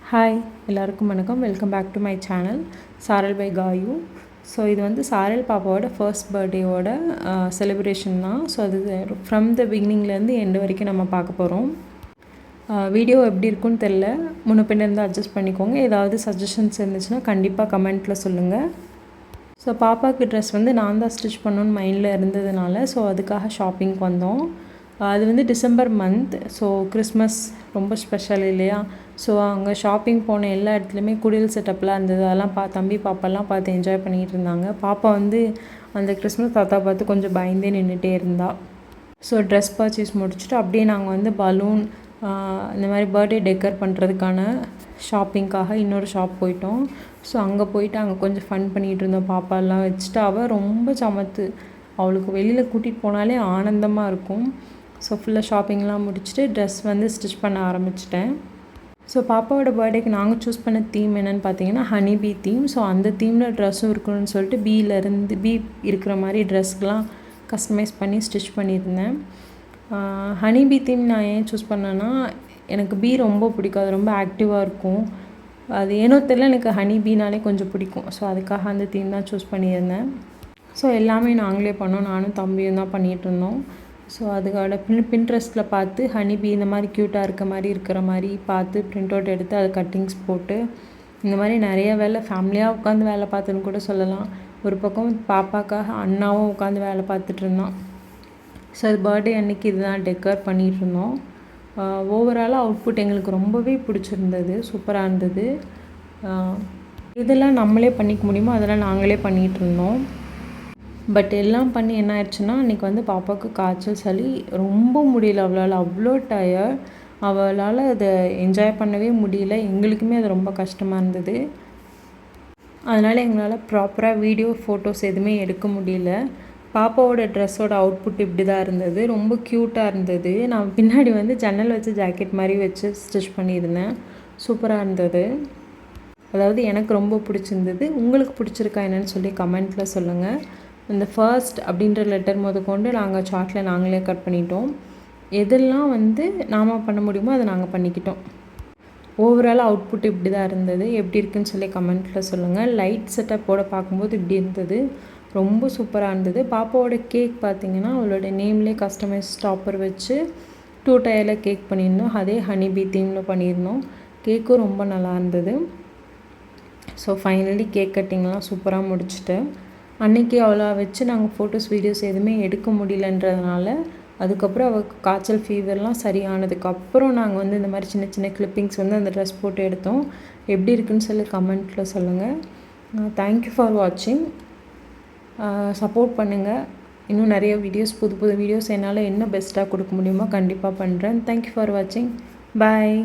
Hi எல்லாருக்கும் வணக்கம். Welcome back to my channel Saral by Gayu. So இது வந்து சாரல் பாப்பாவோட ஃபர்ஸ்ட் பர்த்டேவோட செலிப்ரேஷன் தான். ஸோ அது ஃப்ரம் த பிகினிங்லேருந்து எண்டு வரைக்கும் நம்ம பார்க்க போகிறோம். வீடியோ எப்படி இருக்குன்னு தெரில, முன்ன பின்ன இருந்து அட்ஜஸ்ட் பண்ணிக்கோங்க. ஏதாவது சஜஷன்ஸ் இருந்துச்சுன்னா கண்டிப்பாக கமெண்ட்டில் சொல்லுங்கள். ஸோ பாப்பாவுக்கு ட்ரெஸ் வந்து நான் தான் ஸ்டிச் பண்ணணுன்னு மைண்டில் இருந்ததுனால ஸோ அதுக்காக ஷாப்பிங்க்கு வந்தோம். அது வந்து டிசம்பர் மந்த். ஸோ கிறிஸ்மஸ் ரொம்ப ஸ்பெஷல் இல்லையா? ஸோ அங்கே ஷாப்பிங் போன எல்லா இடத்துலையுமே குடில் செட்டப்லாம் இருந்தது. அதெல்லாம் தம்பி பாப்பாலாம் பார்த்து என்ஜாய் பண்ணிகிட்டு இருந்தாங்க. பாப்பா வந்து அந்த கிறிஸ்மஸ் தாத்தா பார்த்து கொஞ்சம் பயந்தே நின்றுட்டே இருந்தா. ஸோ ட்ரெஸ் பர்ச்சேஸ் முடிச்சுட்டு அப்படியே நாங்கள் வந்து பலூன் இந்த மாதிரி பர்த்டே டெக்கர் பண்ணுறதுக்கான ஷாப்பிங்காக இன்னொரு ஷாப் போயிட்டோம். ஸோ அங்கே போயிட்டு அங்கே கொஞ்சம் ஃபன் பண்ணிகிட்டு இருந்தோம். பாப்பாலாம் வச்சுட்டு அவள் ரொம்ப சமத்து. அவளுக்கு வெளியில் கூட்டிகிட்டு போனாலே ஆனந்தமாக இருக்கும். ஸோ ஃபுல்லாக ஷாப்பிங்லாம் முடிச்சுட்டு ட்ரெஸ் வந்து ஸ்டிச் பண்ண ஆரம்பிச்சிட்டேன். ஸோ பாப்பாவோட பர்த்டேக்கு நாங்கள் சூஸ் பண்ண தீம் என்னென்னு பார்த்தீங்கன்னா ஹனி பீ தீம். ஸோ அந்த தீமில் ட்ரெஸ்ஸும் இருக்கணும்னு சொல்லிட்டு பீ இருக்கிற மாதிரி ட்ரெஸ்க்கெலாம் கஸ்டமைஸ் பண்ணி ஸ்டிச் பண்ணியிருந்தேன். ஹனி பீ தீம் நான் ஏன் சூஸ் பண்ணேன்னா, எனக்கு பீ ரொம்ப பிடிக்கும். அது ரொம்ப ஆக்டிவாக இருக்கும். அது ஏனோ தெரியல, எனக்கு ஹனி பீனாலே கொஞ்சம் பிடிக்கும். ஸோ அதுக்காக அந்த தீம் தான் சூஸ் பண்ணியிருந்தேன். ஸோ எல்லாமே நாங்களே பண்ணோம். நானும் தம்பியும் தான் பண்ணிகிட்டு இருந்தோம். ஸோ அதுக்காக பின்ட்ரெஸ்ட்டில் பார்த்து ஹனி பீ இந்த மாதிரி க்யூட்டாக இருக்கிற மாதிரி பார்த்து ப்ரிண்ட் அவுட் எடுத்து அது கட்டிங்ஸ் போட்டு இந்த மாதிரி நிறைய வேலை ஃபேமிலியாக உட்காந்து வேலை பார்த்துன்னு கூட சொல்லலாம். ஒரு பக்கம் பாப்பாக்காக அண்ணாவும் உட்காந்து வேலை பார்த்துட்டு இருந்தான். ஸோ அது பர்த்டே அன்றைக்கி இதுதான் டெக்கர் பண்ணிகிட்டு இருந்தோம். ஓவராலாக அவுட்புட் எங்களுக்கு ரொம்பவே பிடிச்சிருந்தது. சூப்பராக இருந்தது. இதெல்லாம் நம்மளே பண்ணிக்க முடியுமோ அதெல்லாம் நாங்களே பண்ணிகிட்டு இருந்தோம். பட் எல்லாம் பண்ணி என்ன ஆயிடுச்சுன்னா, அன்றைக்கி வந்து பாப்பாவுக்கு காய்ச்சல் சளி ரொம்ப முடியல. அவளால் அவ்வளோ டயர்ட். அவளால் அதை என்ஜாய் பண்ணவே முடியல. எங்களுக்குமே அது ரொம்ப கஷ்டமாக இருந்தது. அதனால் எங்களால் ப்ராப்பராக வீடியோ ஃபோட்டோஸ் எதுவுமே எடுக்க முடியல. பாப்பாவோட ட்ரெஸ்ஸோட அவுட்புட் இப்படி தான் இருந்தது. ரொம்ப க்யூட்டாக இருந்தது. நான் பின்னாடி வந்து ஜன்னல் வச்சு ஜாக்கெட் மாதிரி வச்சு ஸ்டிச் பண்ணியிருந்தேன். சூப்பராக இருந்தது. அதாவது எனக்கு ரொம்ப பிடிச்சிருந்தது. உங்களுக்கு பிடிச்சிருக்கா என்னன்னு சொல்லி கமெண்ட்டில் சொல்லுங்கள். இந்த ஃபர்ஸ்ட் அப்படின்ற லெட்டர் கொண்டு நாங்கள் சார்ட்டில் நாங்களே கட் பண்ணிட்டோம். எதெல்லாம் வந்து நாம் பண்ண முடியுமோ அதை நாங்கள் பண்ணிக்கிட்டோம். ஓவரால் அவுட்புட் இப்படி தான் இருந்தது. எப்படி இருக்குன்னு சொல்லி கமெண்ட்டில் சொல்லுங்கள். லைட் செட்டப்போடு பார்க்கும்போது இப்படி இருந்தது. ரொம்ப சூப்பராக இருந்தது. பாப்பாவோட கேக் பார்த்திங்கன்னா அவளோட நேம்லேயே கஸ்டமைஸ் ஸ்டாப்பர் வச்சு 2 டயரில் கேக் பண்ணியிருந்தோம். அதே ஹனி பீ தீமில் பண்ணியிருந்தோம். கேக்கும் ரொம்ப நல்லா இருந்தது. ஸோ ஃபைனலி கேக் கட்டிங்லாம் சூப்பராக முடிச்சுட்டு அன்றைக்கி அவ்வளோ வச்சு நாங்கள் ஃபோட்டோஸ் வீடியோஸ் எதுவுமே எடுக்க முடியலன்றதுனால அதுக்கப்புறம் அவளுக்கு காய்ச்சல் ஃபீவர்லாம் சரியானதுக்கப்புறம் நாங்கள் வந்து இந்த மாதிரி சின்ன சின்ன கிளிப்பிங்ஸ் வந்து அந்த ட்ரெஸ் போட்டு எடுத்தோம். எப்படி இருக்குன்னு சொல்லி கமெண்ட்டில் சொல்லுங்கள். தேங்க்யூ ஃபார் வாட்சிங். சப்போர்ட் பண்ணுங்கள். இன்னும் நிறைய வீடியோஸ் புது வீடியோஸ் என்னால் என்ன பெஸ்ட்டாக கொடுக்க முடியுமோ கண்டிப்பாக பண்ணுறேன். தேங்க்யூ ஃபார் வாட்சிங். பாய்.